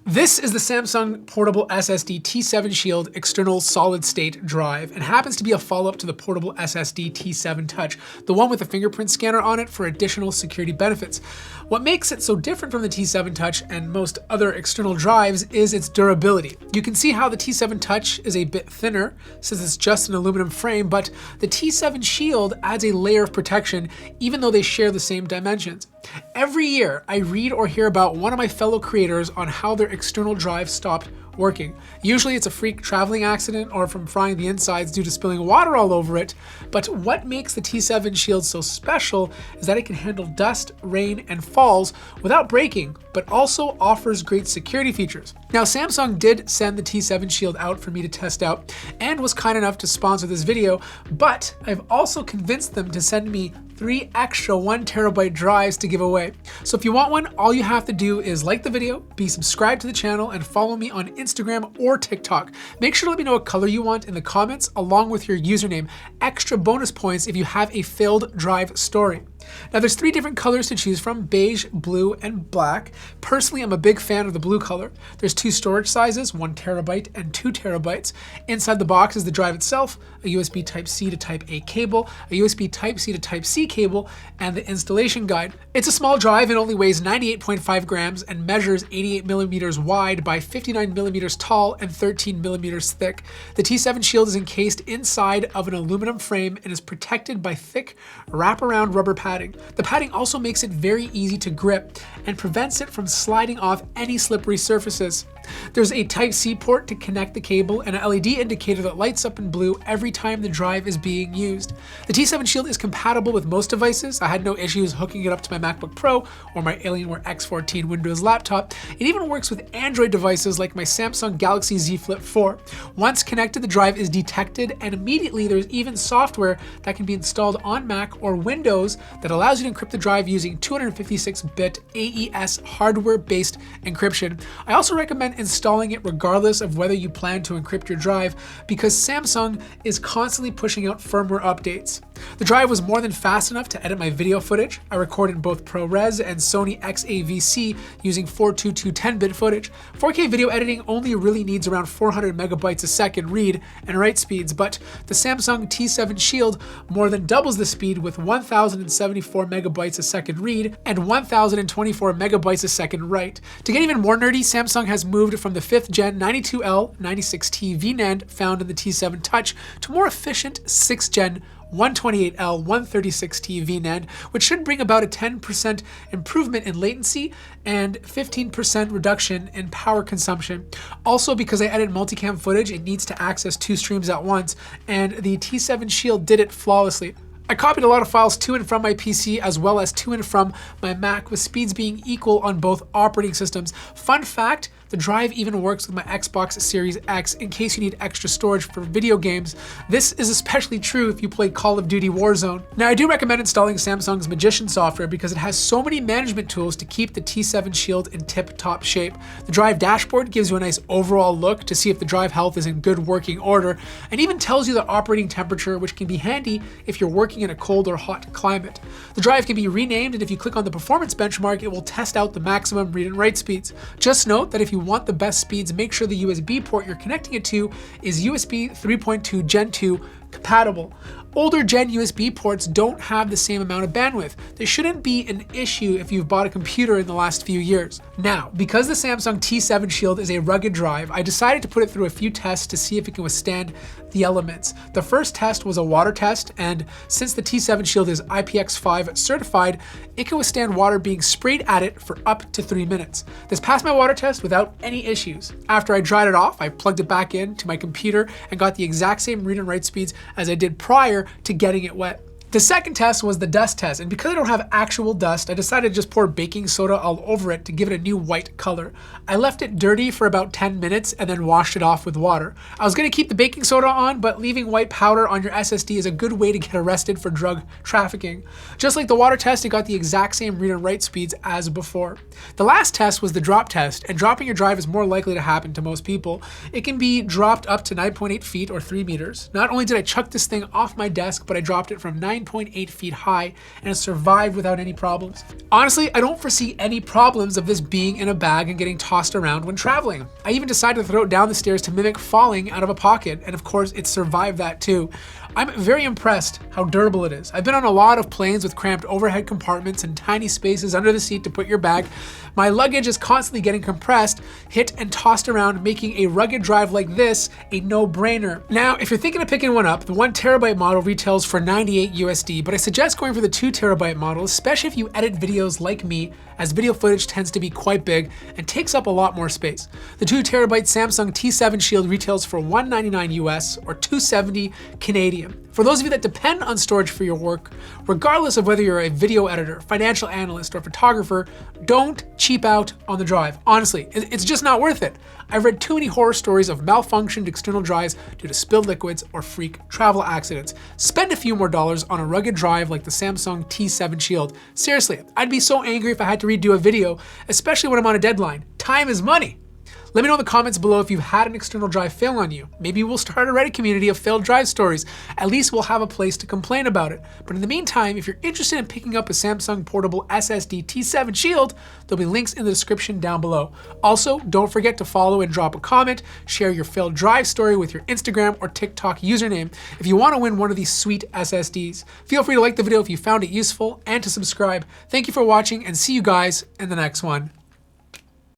This is the Samsung portable SSD T7 Shield external solid state drive and happens to be a follow-up to the portable SSD T7 Touch, the one with a fingerprint scanner on it for additional security benefits. What makes it so different from the T7 Touch and most other external drives is its durability. You can see how the T7 Touch is a bit thinner since it's just an aluminum frame, but the T7 Shield adds a layer of protection even though they share the same dimensions. Every year, I read or hear about one of my fellow creators on how their external drive stopped working. Usually it's a freak traveling accident or from frying the insides due to spilling water all over it, but what makes the T7 Shield so special is that it can handle dust, rain, and falls without breaking, but also offers great security features. Now, Samsung did send the T7 Shield out for me to test out and was kind enough to sponsor this video, but I've also convinced them to send me 3 extra 1TB drives to give away. So if you want one, all you have to do is like the video, be subscribed to the channel, and follow me on Instagram or TikTok. Make sure to let me know what color you want in the comments along with your username. Extra bonus points if you have a failed drive story. Now there's 3 different colors to choose from: beige, blue, and black. Personally, I'm a big fan of the blue color. There's 2 storage sizes, 1TB and 2TB. Inside the box is the drive itself, a USB Type-C to Type-A cable, a USB Type-C to Type-C cable, and the installation guide. It's a small drive and only weighs 98.5 grams and measures 88mm wide by 59mm tall and 13mm thick. The T7 Shield is encased inside of an aluminum frame and is protected by thick wraparound rubber padding. The padding also makes it very easy to grip and prevents it from sliding off any slippery surfaces. There's a Type-C port to connect the cable and an LED indicator that lights up in blue every time the drive is being used. The T7 Shield is compatible with most devices. I had no issues hooking it up to my MacBook Pro or my Alienware X14 Windows laptop. It even works with Android devices like my Samsung Galaxy Z Flip 4. Once connected, the drive is detected, and immediately there's even software that can be installed on Mac or Windows that allows you to encrypt the drive using 256-bit AES hardware-based encryption. I also recommend installing it regardless of whether you plan to encrypt your drive, because Samsung is constantly pushing out firmware updates. The drive was more than fast enough to edit my video footage. I recorded in both ProRes and Sony XAVC using 422 10-bit footage. 4K video editing only really needs around 400 megabytes a second read and write speeds, but the Samsung T7 Shield more than doubles the speed with 1074 megabytes a second read and 1024 megabytes a second write. To get even more nerdy, Samsung has moved from the 5th gen 92L 96T VNAND found in the T7 Touch to more efficient 6th gen 128L 136T VNAND, which should bring about a 10% improvement in latency and 15% reduction in power consumption. Also, because I edit multicam footage, it needs to access 2 streams at once, and the T7 Shield did it flawlessly. I copied a lot of files to and from my PC as well as to and from my Mac, with speeds being equal on both operating systems. Fun fact, the drive even works with my Xbox Series X in case you need extra storage for video games. This is especially true if you play Call of Duty Warzone. Now, I do recommend installing Samsung's Magician software because it has so many management tools to keep the T7 Shield in tip-top shape. The drive dashboard gives you a nice overall look to see if the drive health is in good working order, and even tells you the operating temperature, which can be handy if you're working in a cold or hot climate. The drive can be renamed, and if you click on the performance benchmark, it will test out the maximum read and write speeds. Just note that if you want the best speeds, make sure the USB port you're connecting it to is USB 3.2 Gen 2 compatible. Older Gen USB ports don't have the same amount of bandwidth. This shouldn't be an issue if you've bought a computer in the last few years. Now, because the Samsung T7 Shield is a rugged drive, I decided to put it through a few tests to see if it can withstand the elements. The first test was a water test, and since the T7 Shield is IPX5 certified, it can withstand water being sprayed at it for up to 3 minutes. This passed my water test without any issues. After I dried it off, I plugged it back in to my computer and got the exact same read and write speeds as I did prior to getting it wet. The second test was the dust test, and because I don't have actual dust, I decided to just pour baking soda all over it to give it a new white color. I left it dirty for about 10 minutes and then washed it off with water. I was going to keep the baking soda on, but leaving white powder on your SSD is a good way to get arrested for drug trafficking. Just like the water test, it got the exact same read and write speeds as before. The last test was the drop test, and dropping your drive is more likely to happen to most people. It can be dropped up to 9.8 feet or 3 meters. Not only did I chuck this thing off my desk, but I dropped it from 9 9.8 feet high and has survived without any problems. Honestly, I don't foresee any problems of this being in a bag and getting tossed around when traveling. I even decided to throw it down the stairs to mimic falling out of a pocket, and of course it survived that too. I'm very impressed how durable it is. I've been on a lot of planes with cramped overhead compartments and tiny spaces under the seat to put your bag. My luggage is constantly getting compressed, hit and tossed around, making a rugged drive like this a no-brainer. Now, if you're thinking of picking one up, the 1TB model retails for $98 USD, but I suggest going for the 2TB model, especially if you edit videos like me, as video footage tends to be quite big and takes up a lot more space. The 2TB Samsung T7 Shield retails for $199 US or $270 Canadian. For those of you that depend on storage for your work, regardless of whether you're a video editor, financial analyst, or photographer, don't cheap out on the drive. Honestly, it's just not worth it. I've read too many horror stories of malfunctioned external drives due to spilled liquids or freak travel accidents. Spend a few more dollars on a rugged drive like the Samsung T7 Shield. Seriously, I'd be so angry if I had to redo a video, especially when I'm on a deadline. Time is money. Let me know in the comments below if you've had an external drive fail on you. Maybe we'll start a Reddit community of failed drive stories. At least we'll have a place to complain about it. But in the meantime, if you're interested in picking up a Samsung portable SSD T7 Shield, there'll be links in the description down below. Also, don't forget to follow and drop a comment, share your failed drive story with your Instagram or TikTok username if you want to win one of these sweet SSDs. Feel free to like the video if you found it useful and to subscribe. Thank you for watching and see you guys in the next one.